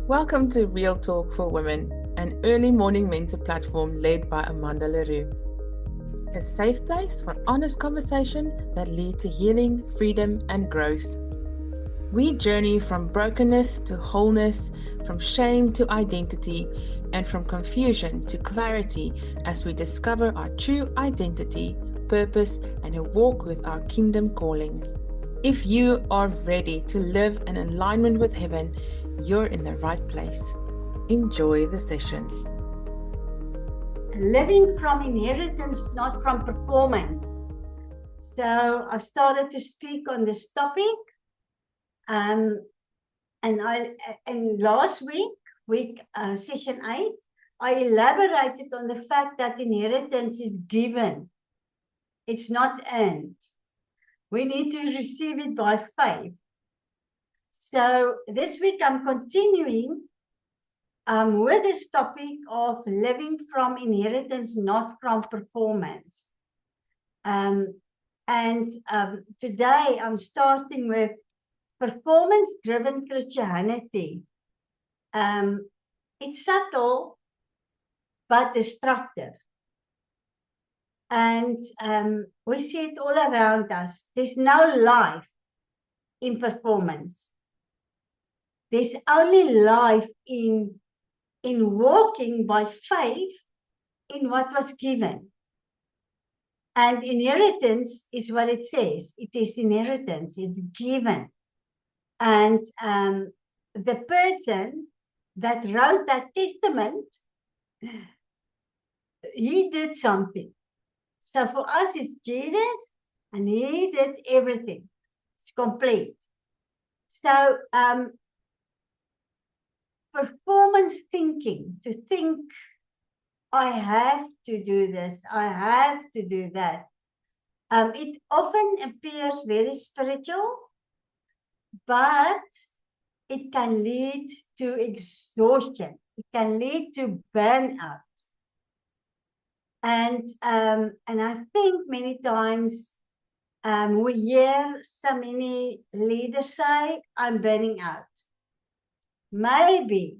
Welcome to Real Talk for Women, an early morning mentor platform led by Amanda Leroux. A safe place for honest conversation that lead to healing, freedom, and growth. We journey from brokenness to wholeness, from shame to identity, and from confusion to clarity as we discover our true identity, purpose, and a walk with our kingdom calling. If you are ready to live in alignment with heaven, you're in the right place. Enjoy the session. Living from inheritance, not from performance. So I've started to speak on this topic. And last week session 8, I elaborated on the fact that inheritance is given. It's not earned. We need to receive it by faith. So this week I'm continuing with this topic of living from inheritance, not from performance. Today I'm starting with performance-driven Christianity. It's subtle, but destructive. And we see it all around us. There's no life in performance. There's only life in walking by faith in what was given. And inheritance is what it says. It is inheritance. It's given. And the person that wrote that testament, he did something. So for us, it's Jesus, and he did everything. It's complete. So performance thinking, to think, I have to do this, I have to do that. It often appears very spiritual, but it can lead to exhaustion. It can lead to burnout. And I think many times we hear so many leaders say, I'm burning out. Maybe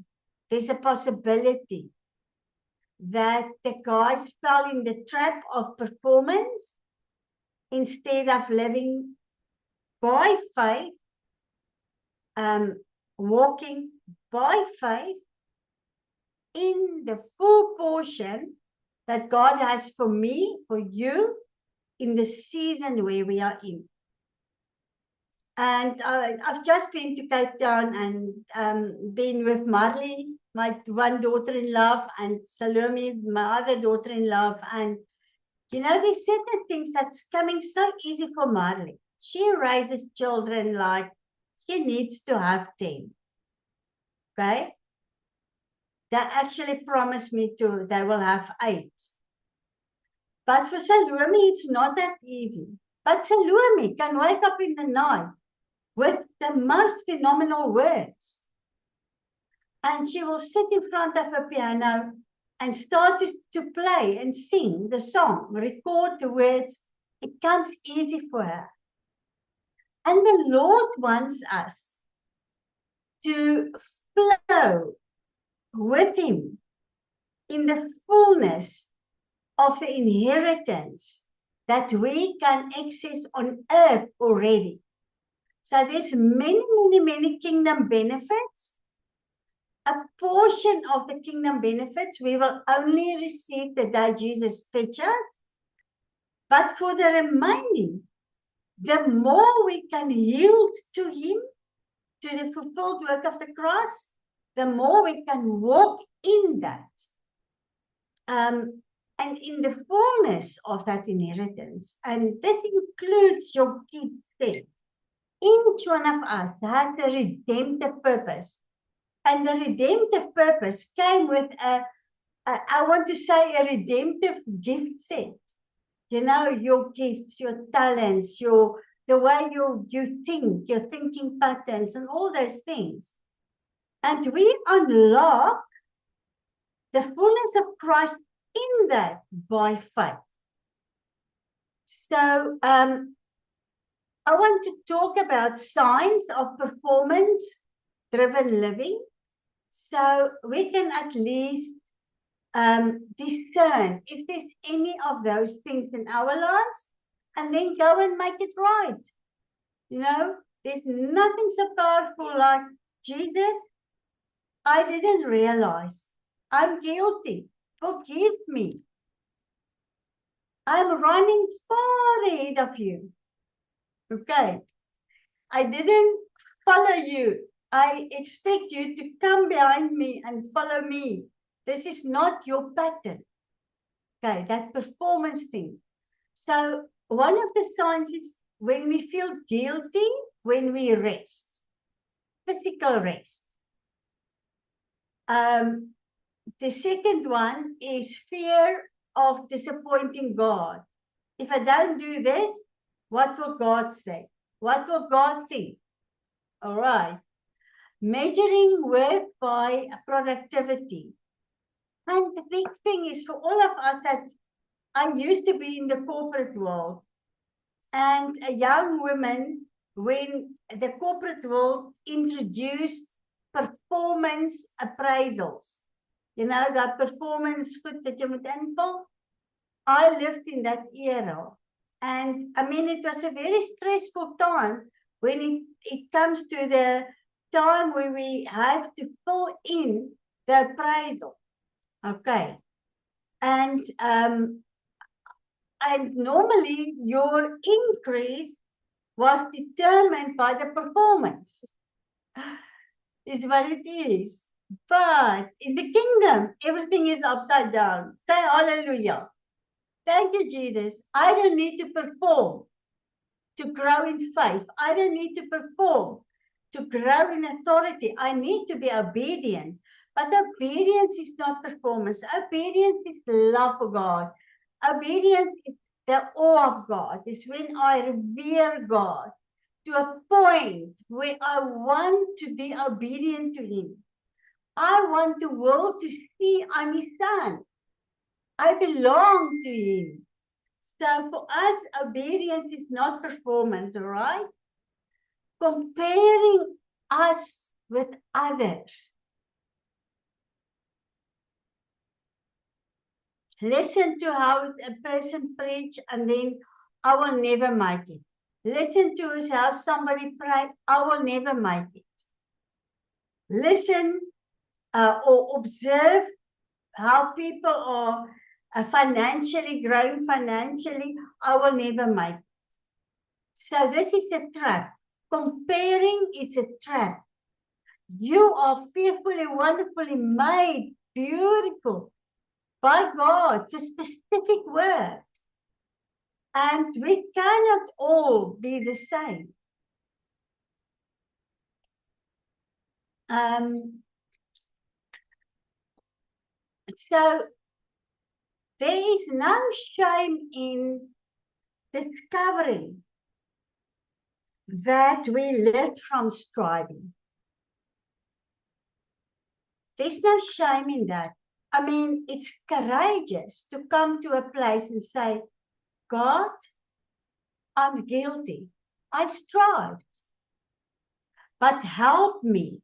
there's a possibility that the guys fell in the trap of performance instead of living by faith, walking by faith in the full portion that God has for me, for you, in the season where we are in. And I've just been to Cape Town and been with Marley, my one daughter-in-law, and Salome, my other daughter-in-law. And, you know, there's certain things that's coming so easy for Marley. She raises children like she needs to have 10. Okay? They actually promised me they will have 8. But for Salome, it's not that easy. But Salome can wake up in the night with the most phenomenal words. And she will sit in front of a piano and start to play and sing the song, record the words. It comes easy for her. And the Lord wants us to flow with him in the fullness of the inheritance that we can access on earth already. So there's many kingdom benefits. A portion of the kingdom benefits we will only receive the day Jesus fetches. But for the remaining, the more we can yield to him, to the fulfilled work of the cross, the more we can walk in that. And in the fullness of that inheritance. And this includes your gift set. Each one of us has a redemptive purpose. And the redemptive purpose came with I want to say, a redemptive gift set. You know, your gifts, your talents, the way you think, your thinking patterns, and all those things. And we unlock the fullness of Christ in that by faith. So I want to talk about signs of performance-driven living. So we can at least discern if there's any of those things in our lives, and then go and make it right. You know, there's nothing so powerful like, Jesus, I didn't realize. I'm guilty. Forgive me. I'm running far ahead of you. Okay. I didn't follow you. I expect you to come behind me and follow me. This is not your pattern. Okay, that performance thing. So one of the signs is when we feel guilty, when we rest, physical rest. The second one is fear of disappointing God. If I don't do this, what will God say? What will God think? All right. Measuring worth by productivity. And the big thing is for all of us that I used to be in the corporate world, and a young woman, when the corporate world introduced performance appraisals, you know, that performance goed dat jy moet invul. I lived in that era. And I mean, it was a very stressful time when it comes to the time where we have to fill in the appraisal. Okay. And normally your increase was determined by the performance. It's what it is. But in the kingdom, everything is upside down. Say hallelujah. Thank you, Jesus. I don't need to perform to grow in faith. I don't need to perform to grow in authority. I need to be obedient. But obedience is not performance. Obedience is love for God. Obedience is the awe of God. It's when I revere God to a point where I want to be obedient to Him. I want the world to see I'm His son. I belong to Him. So for us, obedience is not performance, all right? Comparing us with others. Listen to how a person preach and then I will never make it. Listen to how somebody pray, I will never make it. Listen or observe how people are financially growing financially, I will never make it. So this is a trap. Comparing is a trap. You are fearfully, wonderfully made, beautiful by God for specific works. And we cannot all be the same. So there is no shame in discovering that we lived from striving. There's no shame in that. I mean, it's courageous to come to a place and say, God, I'm guilty. I strived. But help me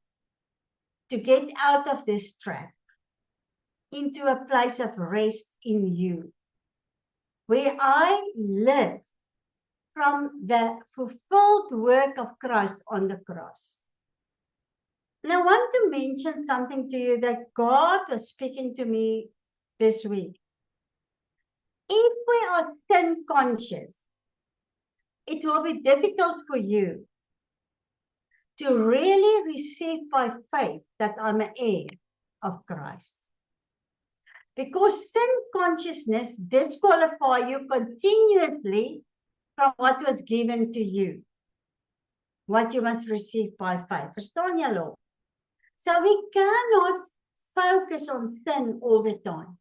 to get out of this trap into a place of rest in you, where I live from the fulfilled work of Christ on the cross. And I want to mention something to you that God was speaking to me this week. If we are sin conscious, it will be difficult for you to really receive by faith that I'm an heir of Christ. Because sin consciousness disqualifies you continuously from what was given to you, what you must receive by faith. Verstaan jy, Lord? So we cannot focus on sin all the time.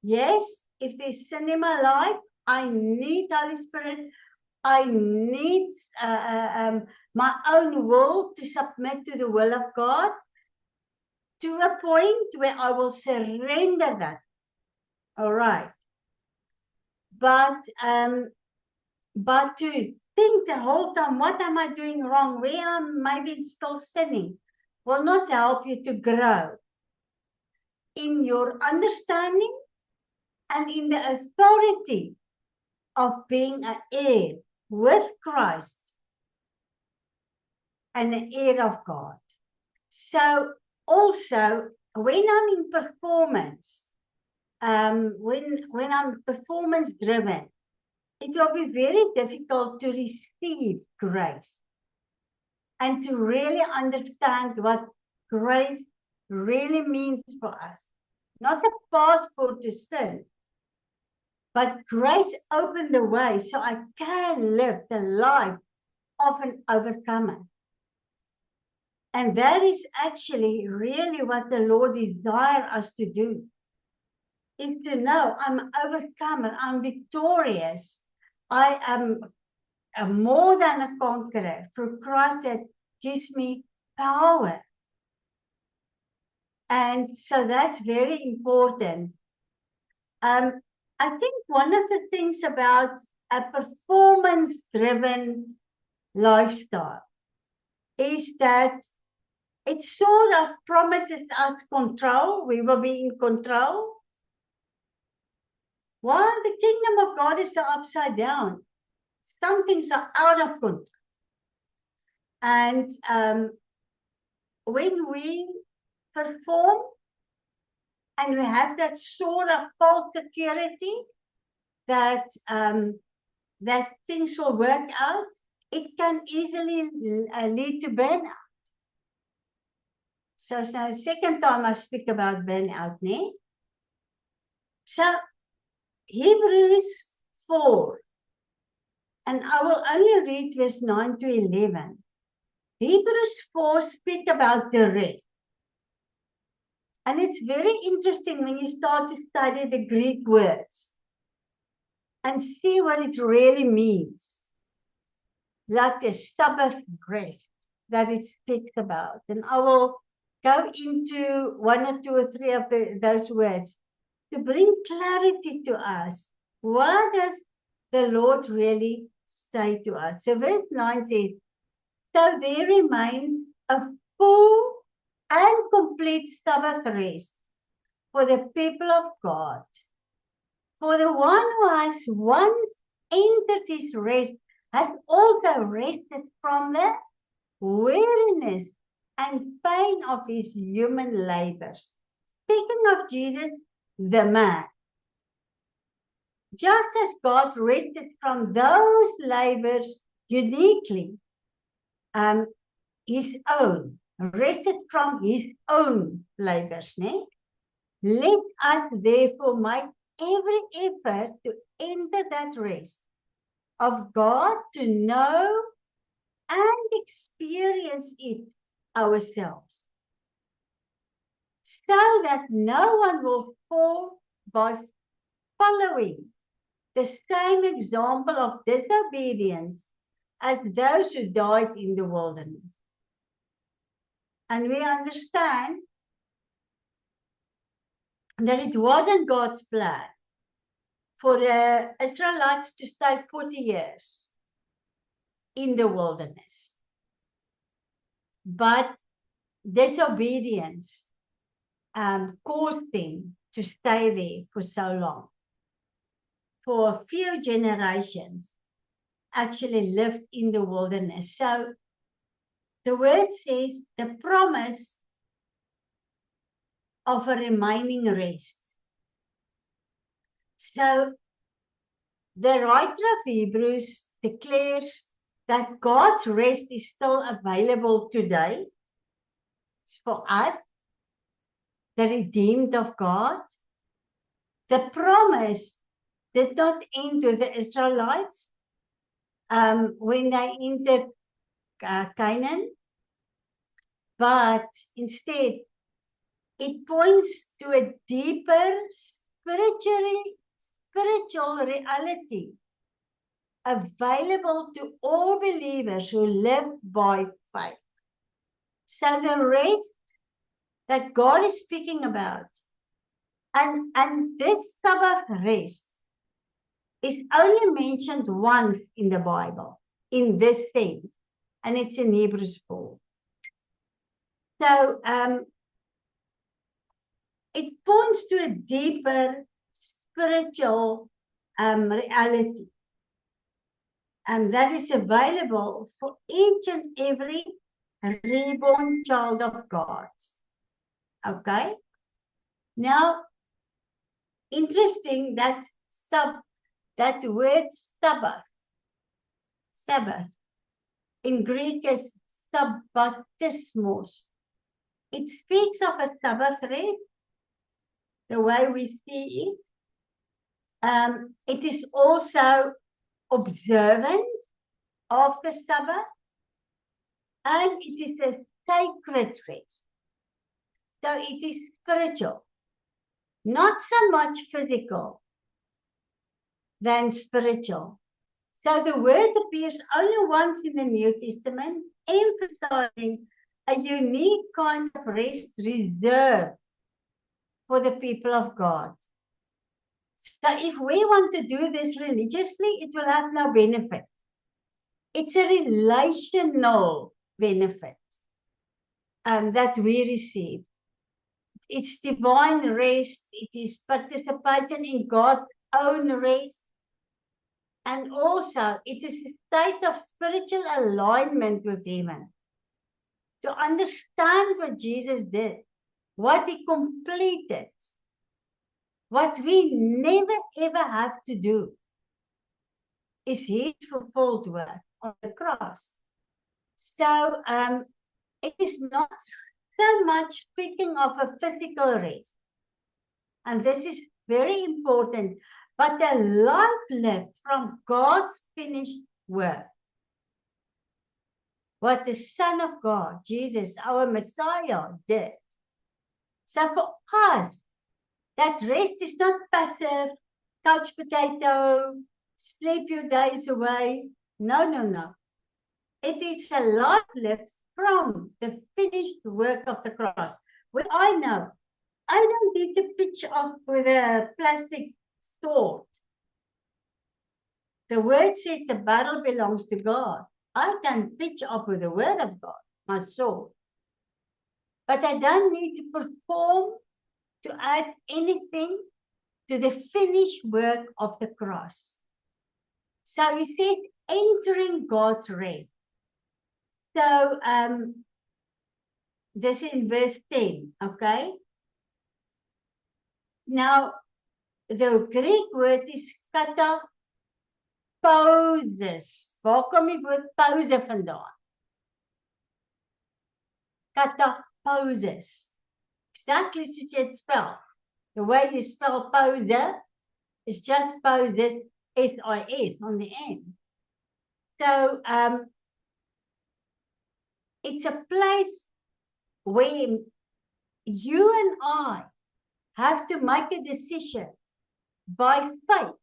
Yes, if there's sin in my life, I need Holy Spirit. I need my own will to submit to the will of God to a point where I will surrender that. All right. But to think the whole time, what am I doing wrong? Where am I maybe still sinning? will not help you to grow in your understanding and in the authority of being an heir with Christ and an heir of God. So also, when I'm in performance, when I'm performance driven, it will be very difficult to receive grace and to really understand what grace really means for us. Not a passport to sin, but grace opened the way so I can live the life of an overcomer. And that is actually really what the Lord desires us to do. Is to know I'm an overcomer, I'm victorious. I am more than a conqueror through Christ that gives me power. And so that's very important. I think one of the things about a performance-driven lifestyle is that it sort of promises us control. We will be in control. While the kingdom of God is upside down, some things are out of control. And when we perform and we have that sort of false security that that things will work out, it can easily lead to burnout. So it's the second time I speak about burnout, né? So Hebrews 4, and I will only read verse 9 to 11. Hebrews 4 speak about the rest. And it's very interesting when you start to study the Greek words and see what it really means. Like the Sabbath rest that it speaks about. And I will go into one or two or three of those words to bring clarity to us. What does the Lord really say to us? So verse 9 says, so there remains a full and complete Sabbath rest for the people of God. For the one who has once entered his rest has also rested from the weariness and pain of his human labors. Speaking of Jesus, the man. Just as God rested from those labors uniquely, his own, rested from his own labors, né? Let us therefore make every effort to enter that rest of God, to know and experience it ourselves, so that no one will fall by following the same example of disobedience as those who died in the wilderness. And we understand that it wasn't God's plan for the Israelites to stay 40 years in the wilderness. But disobedience caused them to stay there for so long. For a few generations, actually lived in the wilderness. So the word says the promise of a remaining rest. So the writer of Hebrews declares that God's rest is still available today. It's for us, the redeemed of God. The promise did not end with the Israelites when they entered Canaan, but instead it points to a deeper spiritual reality available to all believers who live by faith. So the rest that God is speaking about, and this Sabbath rest is only mentioned once in the Bible, in this sense, and it's in Hebrews 4. So it points to a deeper spiritual reality. And that is available for each and every reborn child of God. Okay? Now, interesting that word Sabbath, in Greek is sabbatismos. It speaks of a Sabbath rest, the way we see it. It is also observant of the Sabbath, and it is a sacred rest. So it is spiritual, not so much physical than spiritual. So the word appears only once in the New Testament, emphasizing a unique kind of rest reserved for the people of God. So if we want to do this religiously, it will have no benefit. It's a relational benefit that we receive. It's divine rest. It is participation in God's own rest. And also, it is a state of spiritual alignment with heaven. To understand what Jesus did, what he completed, what we never ever have to do, is his fulfilled work on the cross. So it is not so much speaking of a physical rest. And this is very important, but a life lived from God's finished work. What the Son of God, Jesus, our Messiah, did. So for us, that rest is not passive, couch potato, sleep your days away. No, no, no. It is a life lived from the finished work of the cross. Where I know, I don't need to pitch off with a plastic sword. The word says the battle belongs to God. I can pitch up with the word of God, my sword. But I don't need to perform to add anything to the finished work of the cross. So he said, entering God's rest. So this is in verse 10, okay? Now, the Greek word is katapausis. Waar kom die woord pause vandaan? Katapausis. Exactly as you spell. The way you spell pause is just pause it, S-I-S on the end. So it's a place where you and I have to make a decision by faith,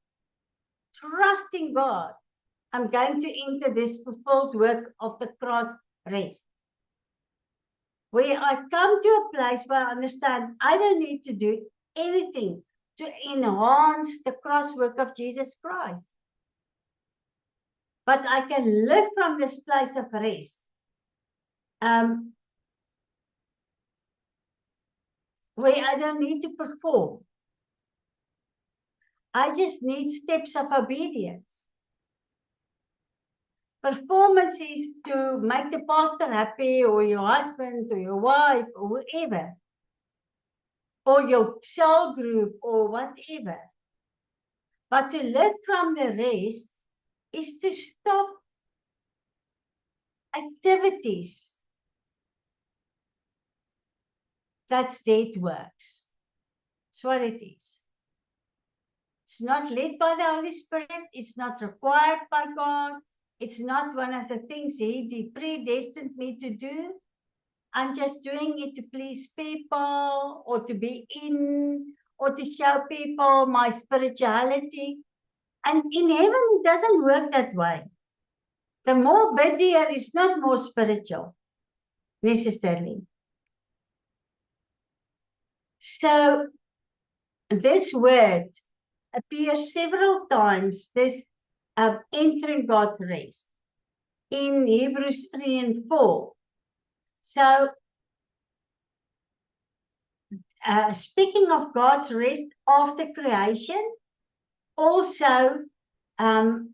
trusting God. I'm going to enter this fulfilled work of the cross rest. Where I come to a place where I understand I don't need to do anything to enhance the cross work of Jesus Christ. But I can live from this place of rest. Where I don't need to perform. I just need steps of obedience. Performance is to make the pastor happy, or your husband, or your wife, or whoever. Or your cell group, or whatever. But to live from the rest is to stop activities. That's dead works. That's what it is. It's not led by the Holy Spirit. It's not required by God. It's not one of the things he predestined me to do. I'm just doing it to please people, or to be in, or to show people my spirituality. And in heaven, it doesn't work that way. The more busier is not more spiritual, necessarily. So, this word appears several times, this entering God's rest, in Hebrews 3 and 4. So, speaking of God's rest after creation, also the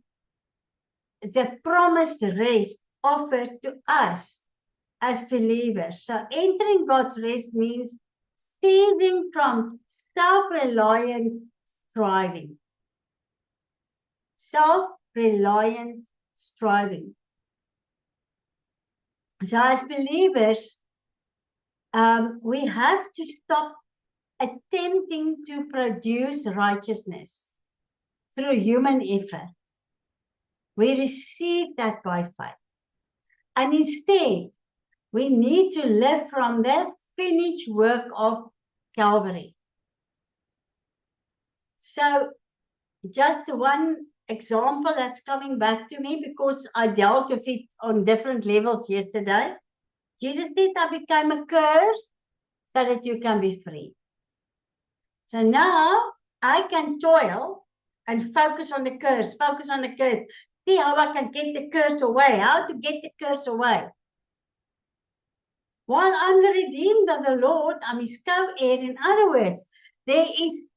promised rest offered to us as believers. So entering God's rest means ceasing from self-reliant striving. Self-reliant striving. So as believers, we have to stop attempting to produce righteousness through human effort. We receive that by faith. And instead, we need to live from the finished work of Calvary. So just one example that's coming back to me, because I dealt with it on different levels yesterday. Jesus said, I became a curse so that you can be free. So now I can toil and focus on the curse, See how I can get the curse away, how to get the curse away. While I'm the redeemed of the Lord, I'm his co-heir. In other words, there is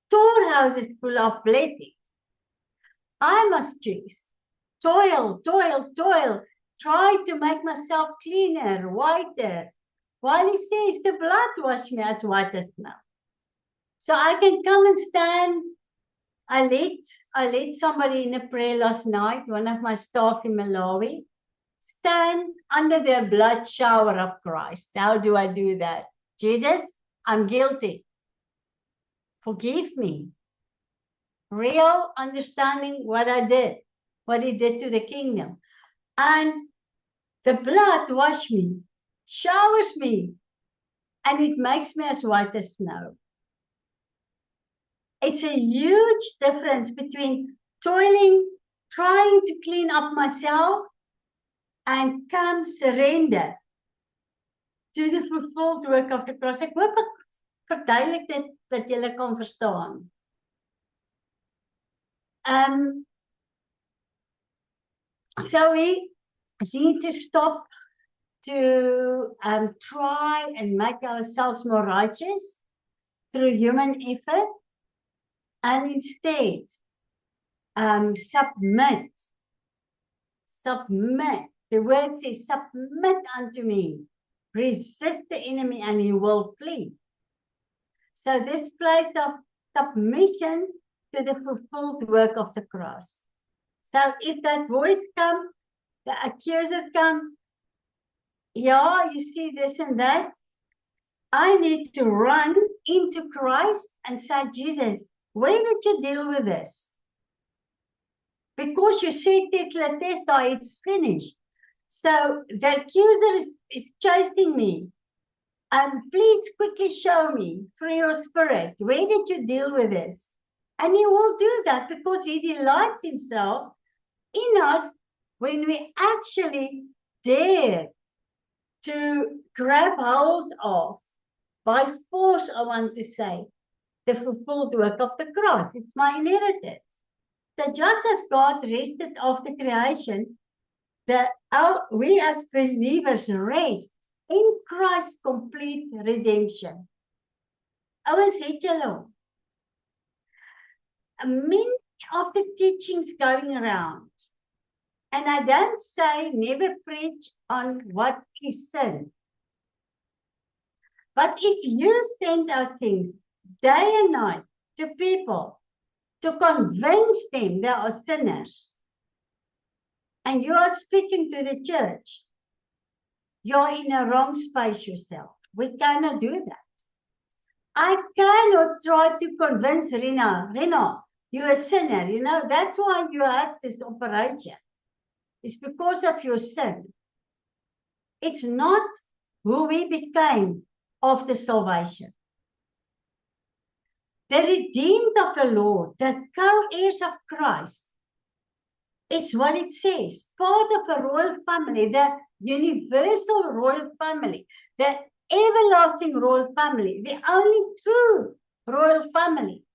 storehouses full of blessings. I must choose. Toil, try to make myself cleaner, whiter. While he says, the blood wash me as white as snow. So I can come and stand. I led somebody in a prayer last night, one of my staff in Malawi, stand under the blood shower of Christ. How do I do that? Jesus, I'm guilty. Forgive me. Real understanding what I did, what he did to the kingdom. And the blood washes me, showers me, and it makes me as white as snow. It's a huge difference between toiling, trying to clean up myself, and come surrender to the fulfilled work of the cross. Ek hoop ek verduidelik dit dat julle kan verstaan. So we need to stop to try and make ourselves more righteous through human effort, and instead submit. The word says, submit unto me. Resist the enemy and he will flee. So this place of submission to the fulfilled work of the cross. So if that voice comes, the accuser comes, yeah, you see this and that, I need to run into Christ and say, Jesus, when did you deal with this? Because you said Tetelestai, it's finished. So the accuser is chasing me. And please quickly show me through your spirit, where did you deal with this? And he will do that because he delights himself in us when we actually dare to grab hold of, by force, I want to say, the fulfilled work of the cross. It's my inheritance. So just as God rested after creation, we as believers rest in Christ's complete redemption. Ouers het julle many of the teachings going around, and I don't say never preach on what is sin. But if you send out things day and night to people to convince them they are sinners, and you are speaking to the church, you're in a wrong space yourself. We cannot do that. I cannot try to convince Rena, you're a sinner. You know, that's why you had this operation. It's because of your sin. It's not who we became after salvation. The redeemed of the Lord, the co-heirs of Christ, is what it says. Part of a royal family, the universal royal family, the everlasting royal family, the only true royal family.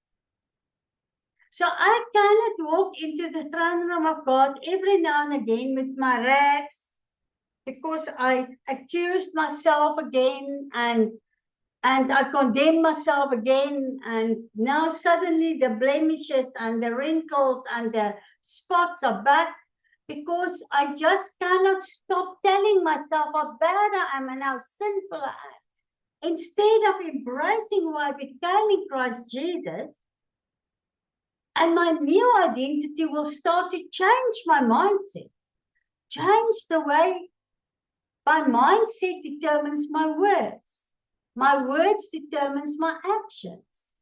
So I cannot walk into the throne room of God every now and again with my rags because I accused myself again and And I condemn myself again. And now suddenly the blemishes and the wrinkles and the spots are back, because I just cannot stop telling myself how bad I am and how sinful I am. Instead of embracing who I became in Christ Jesus, and my new identity will start to change my mindset, change the way my mindset determines my words. My words determines my actions.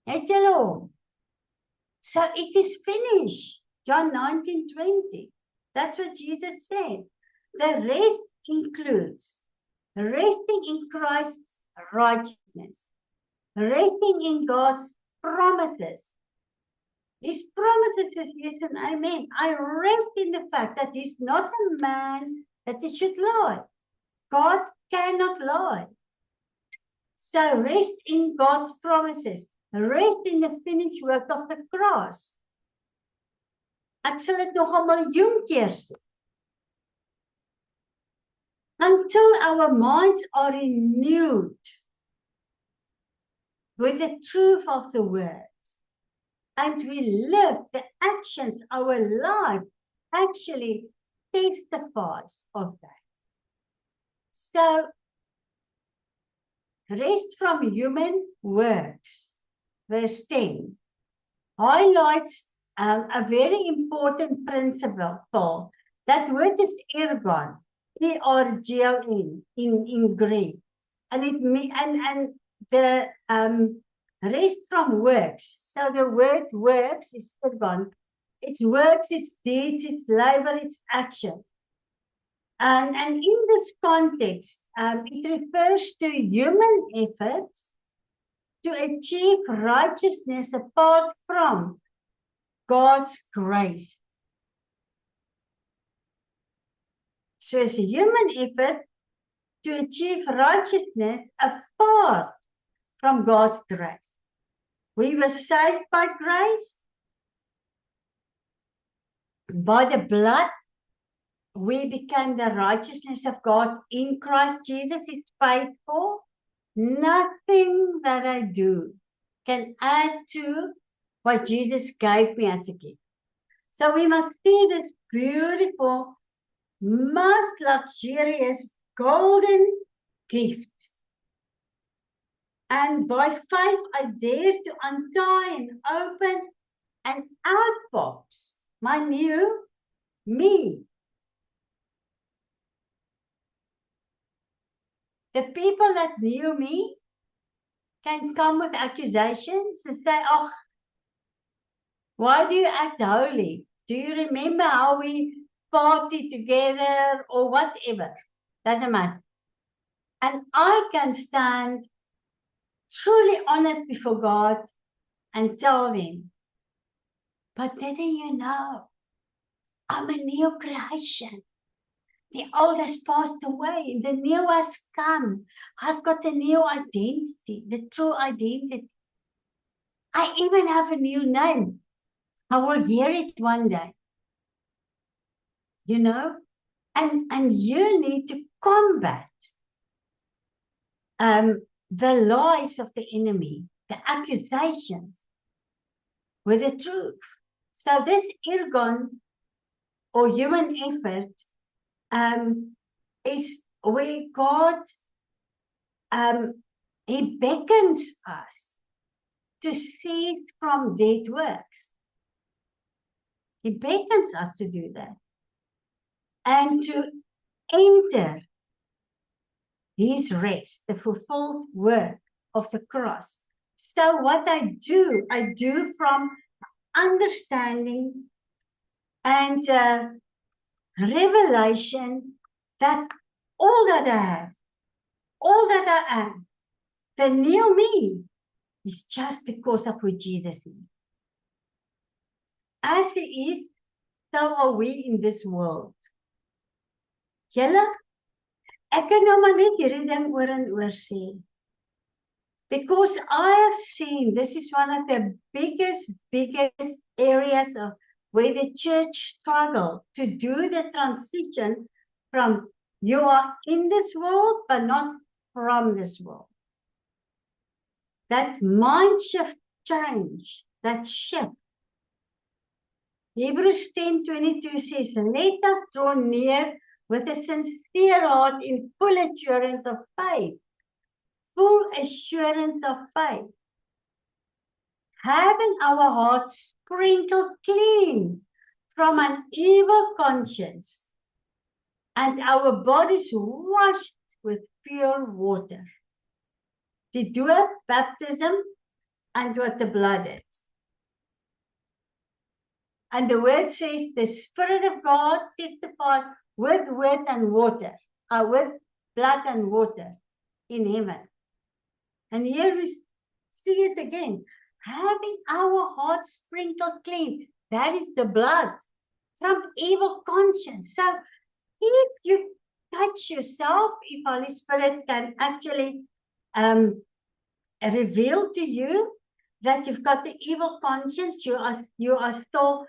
Hello. So it is finished. John 19:20. That's what Jesus said. The rest includes resting in Christ's righteousness, resting in God's promises. His promises is yes and amen. I rest in the fact that he's not a man that he should lie. God cannot lie. So rest in God's promises. Rest in the finished work of the cross. Ek sal dit nog 'n miljoen keer sê. Until our minds are renewed with the truth of the word, and we live the actions, our life actually testifies of that. So, rest from human works, verse 10, highlights a very important principle. That word is ergon, E-R-G-O-N in Greek, and it and the rest from works. So the word works is ergon. It's works, it's deeds, it's labor, it's action. And in this context, it refers to human efforts to achieve righteousness apart from God's grace. So it's a human effort to achieve righteousness apart from God's grace. We were saved by grace. By the blood, we became the righteousness of God in Christ Jesus. It's paid for. Nothing that I do can add to what Jesus gave me as a gift. So we must see this beautiful, most luxurious, golden gift. And by faith, I dare to untie and open, and out pops my new me. The people that knew me can come with accusations and say, oh, why do you act holy? Do you remember how we partied together or whatever? Doesn't matter. And I can stand truly honest before God and tell them, but didn't you know, I'm a new creation. The old has passed away, the new has come. I've got a new identity, the true identity. I even have a new name. I will hear it one day. You know? And you need to combat the lies of the enemy, the accusations, with the truth. So this ergon, or human effort, is where God, he beckons us to cease from dead works. He beckons us to do that. And to enter his rest, the fulfilled work of the cross. So what I do from understanding and revelation that all that I have, all that I am, the new me, is just because of who Jesus is. As he is, so are we in this world. Julle, ek kan nou maar net hierdie ding oor en oor sê. Because I have seen, this is one of the biggest areas of where the church struggled to do the transition from you are in this world, but not from this world. That mind shift change, that shift. Hebrews 10:22 says, let us draw near with a sincere heart in full assurance of faith. Full assurance of faith. Having our hearts sprinkled clean from an evil conscience and our bodies washed with pure water. Die doop, baptism, and what the blood is. And the word says, the Spirit of God testified with word and water, with blood and water in heaven. And here we see it again. Having our hearts sprinkled clean, that is the blood from evil conscience. So if you touch yourself, if Holy Spirit can actually reveal to you that you've got the evil conscience, you are still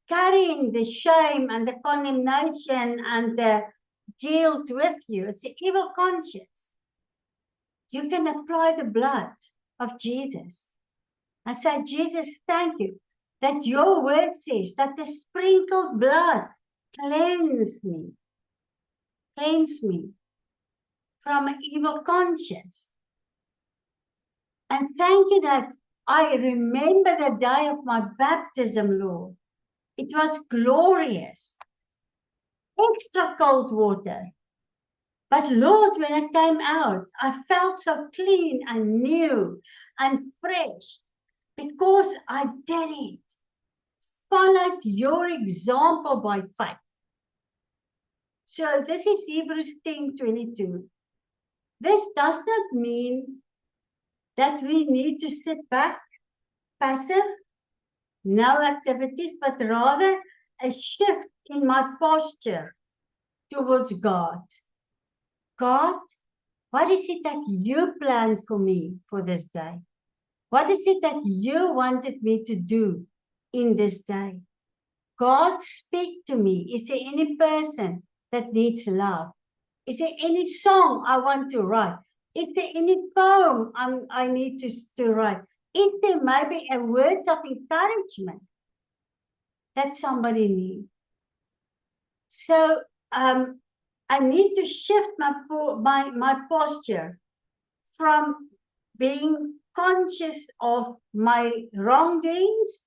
carrying the shame and the condemnation and the guilt with you. It's the evil conscience. You can apply the blood of Jesus. I say, Jesus, thank you that your word says that the sprinkled blood cleanse me from an evil conscience. And thank you that I remember the day of my baptism, Lord. It was glorious. Extra cold water. But Lord, when I came out, I felt so clean and new and fresh because I did it. Followed your example by faith. So this is Hebrews 10:22. This does not mean that we need to sit back, passive, no activities, but rather a shift in my posture towards God. God, what is it that you planned for me for this day? What is it that you wanted me to do in this day? God, speak to me. Is there any person that needs love? Is there any song I want to write? Is there any poem I need to write? Is there maybe a words of encouragement that somebody needs? So I need to shift my posture from being conscious of my wrongdoings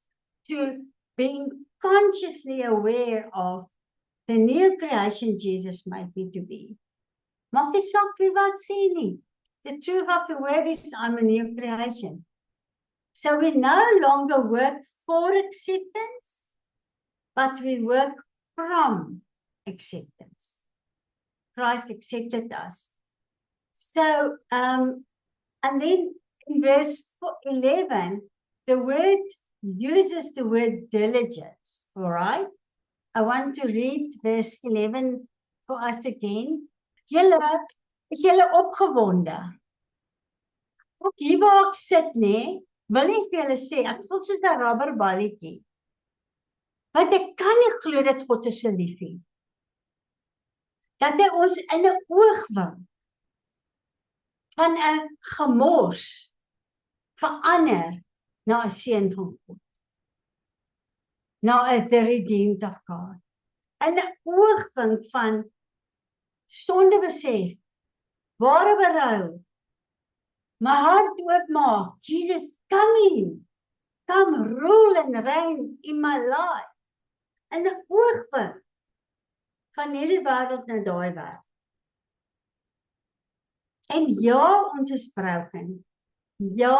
to being consciously aware of the new creation Jesus made me to be. Maak nie saak wie wat sê nie. The truth of the word is I'm a new creation. So we no longer work for acceptance, but we work from acceptance. Christ accepted us. So, and then in verse 11, the word uses the word diligence, all right? I want to read verse 11 for us again. Julle, is julle opgewonde? Ook hier waar ek sit, nee, wil nie vir julle sê, ek voel soos 'n rubberballetjie. Want ek kan nie glo dat God ons so lief het. Dat hy ons in 'n oogwink van 'n gemors verander na 'n seun van God. Na 'n the redeemed of God. In 'n oogwink van sonde besef, ware berou, my hart oopmaak, Jesus, come in, come rule and reign in my life. In 'n oogwink van hierdie wêreld na daai wêreld. En ja, ons is broken. Ja,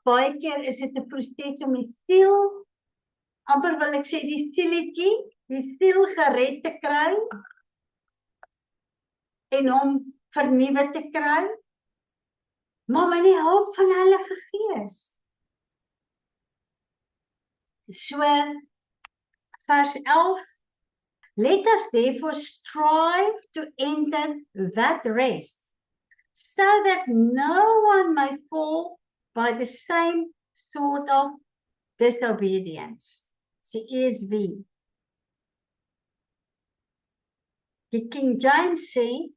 baie keer is dit 'n proses om die siel, amper wil ek sê die sielietjie, die siel gered te kry en hom vernuwe te kry, maar met die hulp van die Heilige Gees. So, vers 11, let us therefore strive to enter that rest, so that no one may fall by the same sort of disobedience. The ESV. The King James say,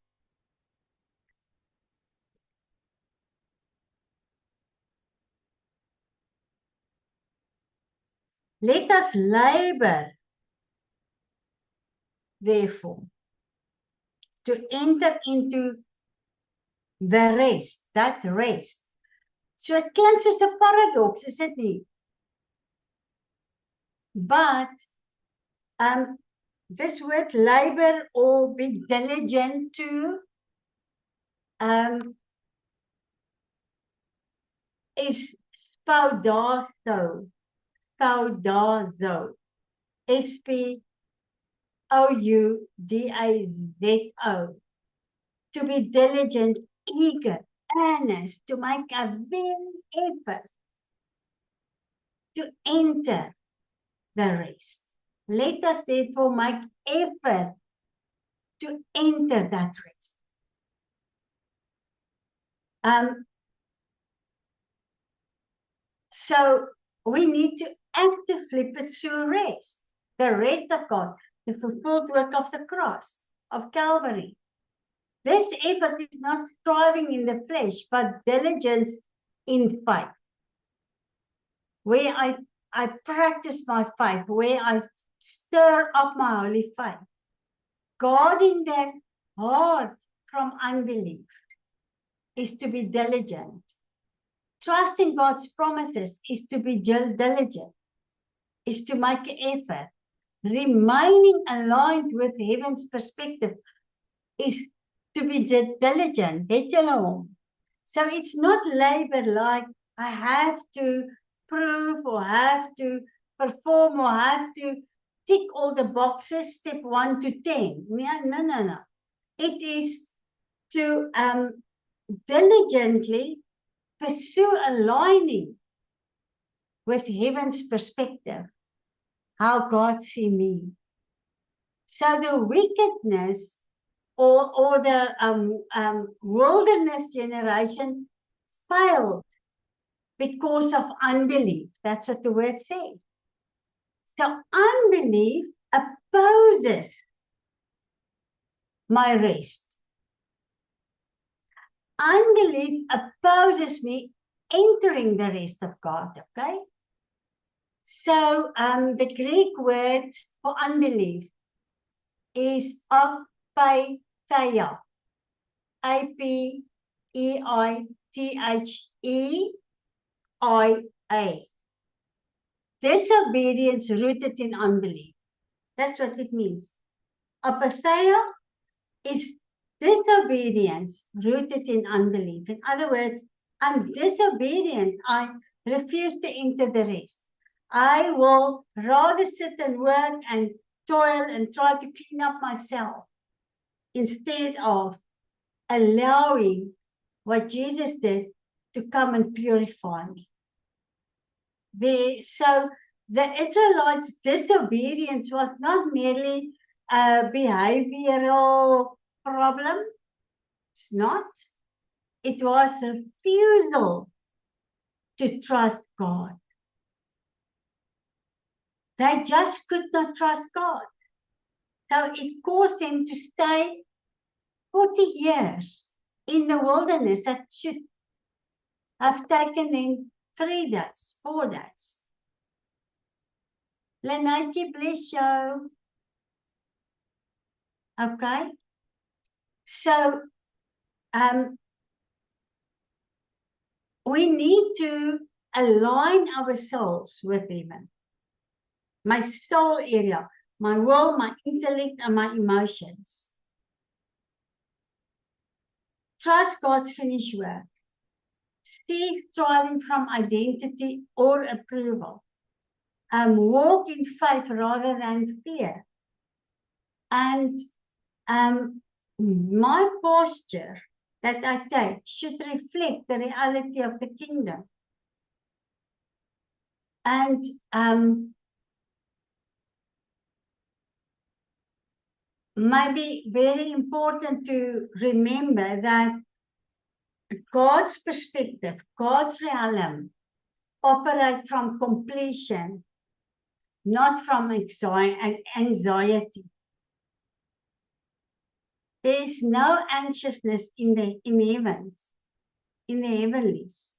Let us labor, therefore, to enter into the rest, that rest. So it klink soos 'n paradox, is dit nie? But this word labor or be diligent to is spoudazo, spoudazo, to be diligent, eager, earnest, to make a very effort to enter the rest. Let us therefore make effort to enter that rest. So we need to actively pursue rest, the rest of God, the fulfilled work of the cross, of Calvary. This effort is not striving in the flesh, but diligence in faith. Where I practice my faith, where I stir up my holy faith, guarding that heart from unbelief is to be diligent. Trusting God's promises is to be diligent, is to make an effort. Remaining aligned with heaven's perspective is to be diligent. So it's not labor like I have to prove or have to perform or have to tick all the boxes, step 1 to 10. No. It is to diligently pursue aligning with heaven's perspective, how God sees me. So the wickedness or the wilderness generation failed because of unbelief. That's what the word says. So unbelief opposes my rest. Unbelief opposes me entering the rest of God, okay? So the Greek word for unbelief is apeithia. A-P-E-I-T-H-E-I-A. Disobedience rooted in unbelief. That's what it means. Apatheia is disobedience rooted in unbelief. In other words, I'm disobedient. I refuse to enter the rest. I will rather sit and work and toil and try to clean up myself instead of allowing what Jesus did to come and purify me. So the Israelites' disobedience was not merely a behavioral problem. It's not. It was refusal to trust God. They just could not trust God. So it caused them to stay 40 years in the wilderness. That should have taken them 3 days, 4 days. Lenaitjie, bless you. Okay. So we need to align our souls with Him. My soul area, my will, my intellect, and my emotions. Trust God's finished work. Cease striving from identity or approval. Walk in faith rather than fear. And my posture that I take should reflect the reality of the kingdom. And maybe very important to remember that God's perspective, God's realm, operates from completion, not from anxiety. There is no anxiousness in the heavens, in the heavenlies.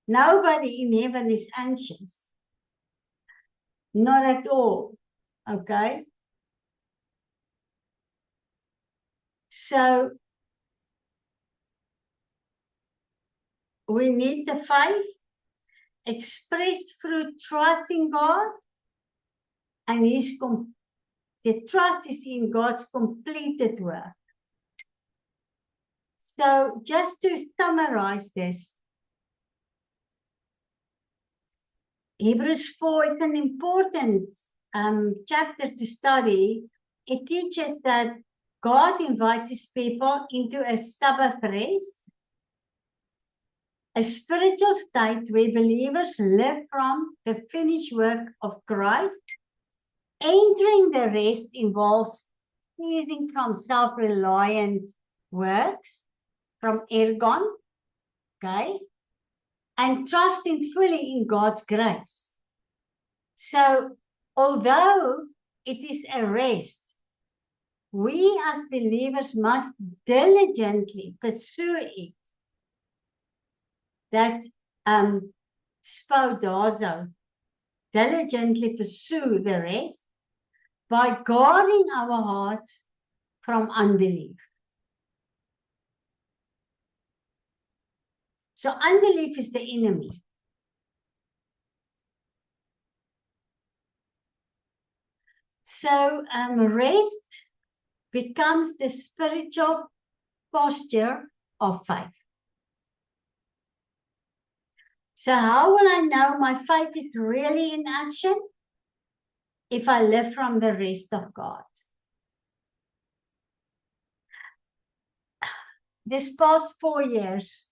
Nobody in heaven is anxious. Not at all. Okay. So we need the faith expressed through trusting God, and the trust is in God's completed work. So just to summarize this, Hebrews 4 is an important chapter to study. It teaches that God invites his people into a Sabbath rest, a spiritual state where believers live from the finished work of Christ. Entering the rest involves ceasing from self-reliant works, from ergon, okay, and trusting fully in God's grace. So, although it is a rest, we as believers must diligently pursue it. That spodazo, diligently pursue the rest by guarding our hearts from unbelief. So unbelief is the enemy. So rest becomes the spiritual posture of faith. So how will I know my faith is really in action? If I live from the rest of God. This past 4 years,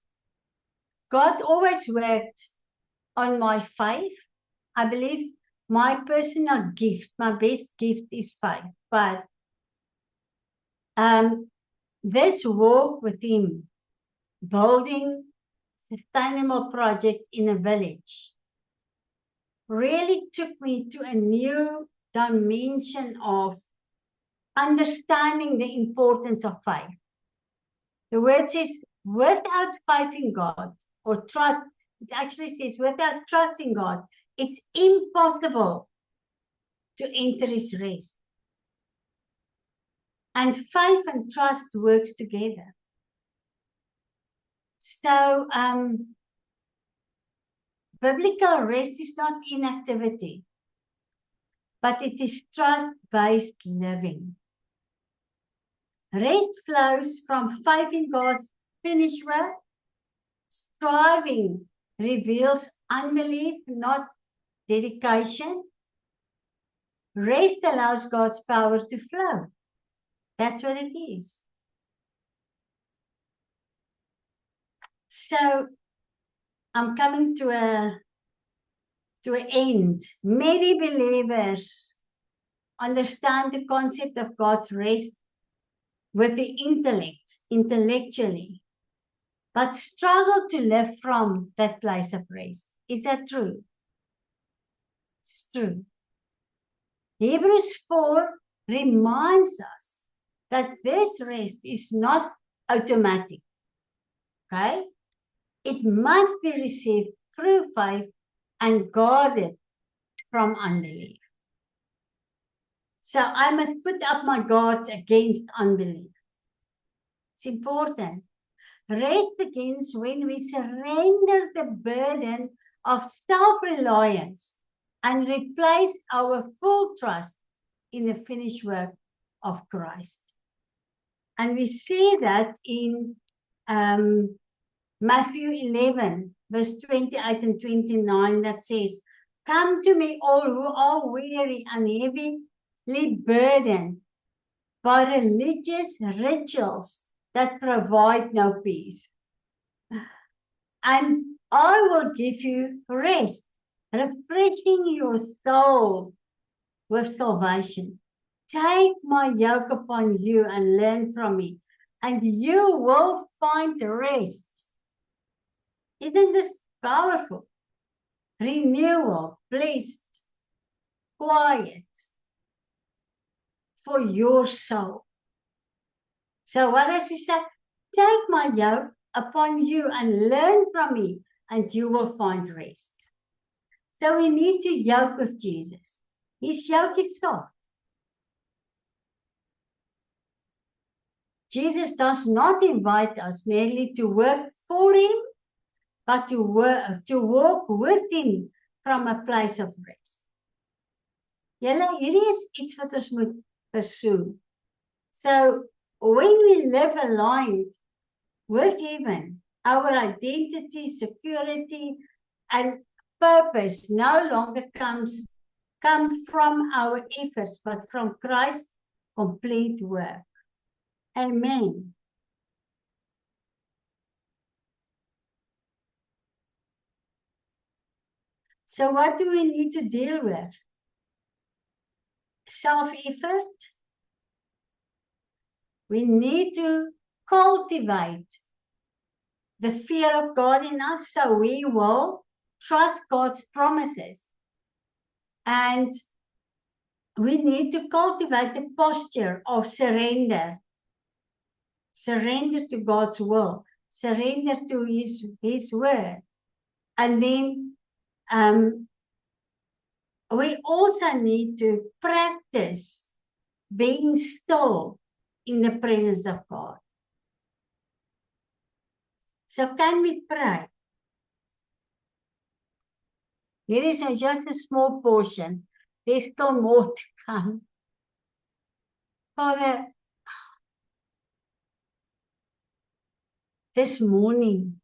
God always worked on my faith. I believe my personal gift, my best gift is faith. But this walk with him, building sustainable project in a village, really took me to a new dimension of understanding the importance of faith. The word says, without faith in God, or trust, it actually says, without trust in God, it's impossible to enter his rest. And faith and trust works together. So, biblical rest is not inactivity, but it is trust-based living. Rest flows from faith in God's finished work. Striving reveals unbelief, not dedication. Rest allows God's power to flow. That's what it is. So I'm coming to an end. Many believers understand the concept of God's rest with the intellect, intellectually, but struggle to live from that place of rest. Is that true? It's true. Hebrews 4 reminds us that this rest is not automatic. Okay? It must be received through faith and guarded from unbelief. So I must put up my guards against unbelief. It's important. Rest begins when we surrender the burden of self-reliance and replace our full trust in the finished work of Christ. And we see that in Matthew 11, verse 28 and 29, that says, "Come to me all who are weary and heavily burdened by religious rituals that provide no peace. And I will give you rest, refreshing your souls with salvation. Take my yoke upon you and learn from me, and you will find rest." Isn't this powerful? Renewal, blessed, quiet for your soul. So what does he say? Take my yoke upon you and learn from me, and you will find rest. So we need to yoke with Jesus. His yoke is soft. Jesus does not invite us merely to work for him, but to walk with him from a place of rest. Julle, hierdie is iets wat ons moet pursue. So when we live aligned with heaven, our identity, security, and purpose no longer come from our efforts, but from Christ's complete work. Amen. So what do we need to deal with? Self-effort. We need to cultivate the fear of God in us so we will trust God's promises. And we need to cultivate the posture of surrender. Surrender to God's will. Surrender to His word. And then we also need to practice being still in the presence of God. So can we pray? Here is just a small portion. There's still more to come. Father, this morning,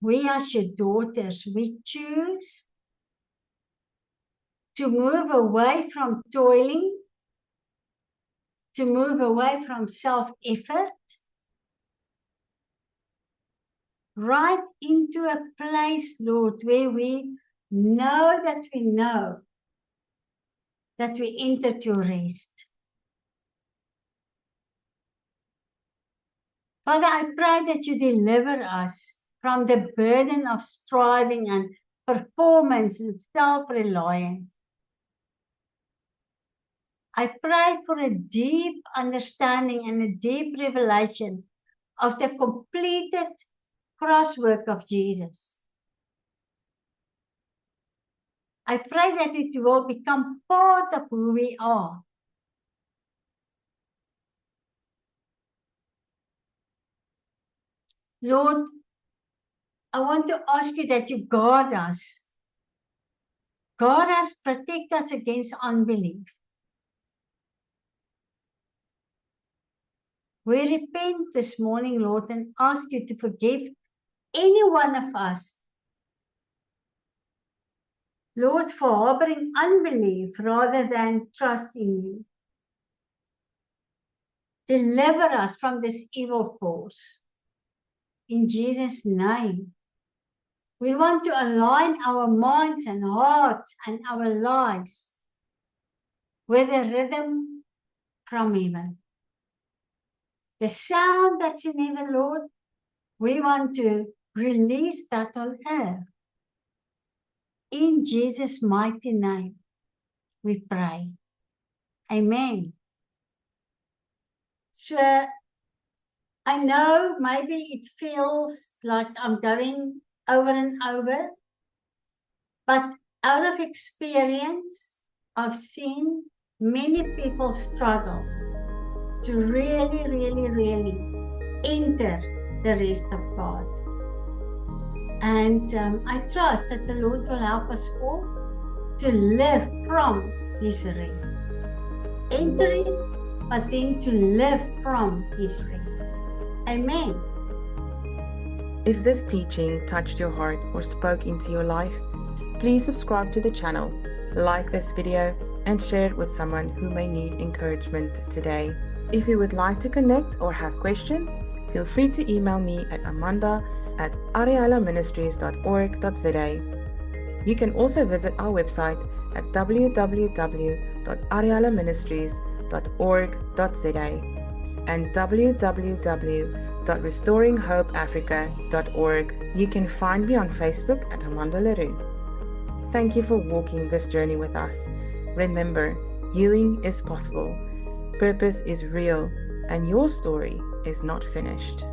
we as your daughters, we choose to move away from toiling, to move away from self-effort, right into a place, Lord, where we know that we entered your rest. Father, I pray that you deliver us from the burden of striving and performance and self-reliance. I pray for a deep understanding and a deep revelation of the completed cross work of Jesus. I pray that it will become part of who we are. Lord, I want to ask you that you guard us. Guard us, protect us against unbelief. We repent this morning, Lord, and ask you to forgive any one of us, Lord, for harboring unbelief rather than trust in you. Deliver us from this evil force. In Jesus' name. We want to align our minds and hearts and our lives with a rhythm from heaven. The sound that's in heaven, Lord, we want to release that on earth. In Jesus' mighty name, we pray. Amen. So, I know maybe it feels like I'm going over and over, but out of experience, I've seen many people struggle to really enter the rest of God. And I trust that the Lord will help us all to live from His rest. Enter it, but then to live from His rest. Amen. If this teaching touched your heart or spoke into your life, please subscribe to the channel, like this video, and share it with someone who may need encouragement today. If you would like to connect or have questions, feel free to email me at amanda@arialaministries.org.za. You can also visit our website at www.arialaministries.org.za and www.restoringhopeafrica.org. You can find me on Facebook at Amanda Leroux. Thank you for walking this journey with us. Remember, healing is possible, purpose is real, and your story is not finished.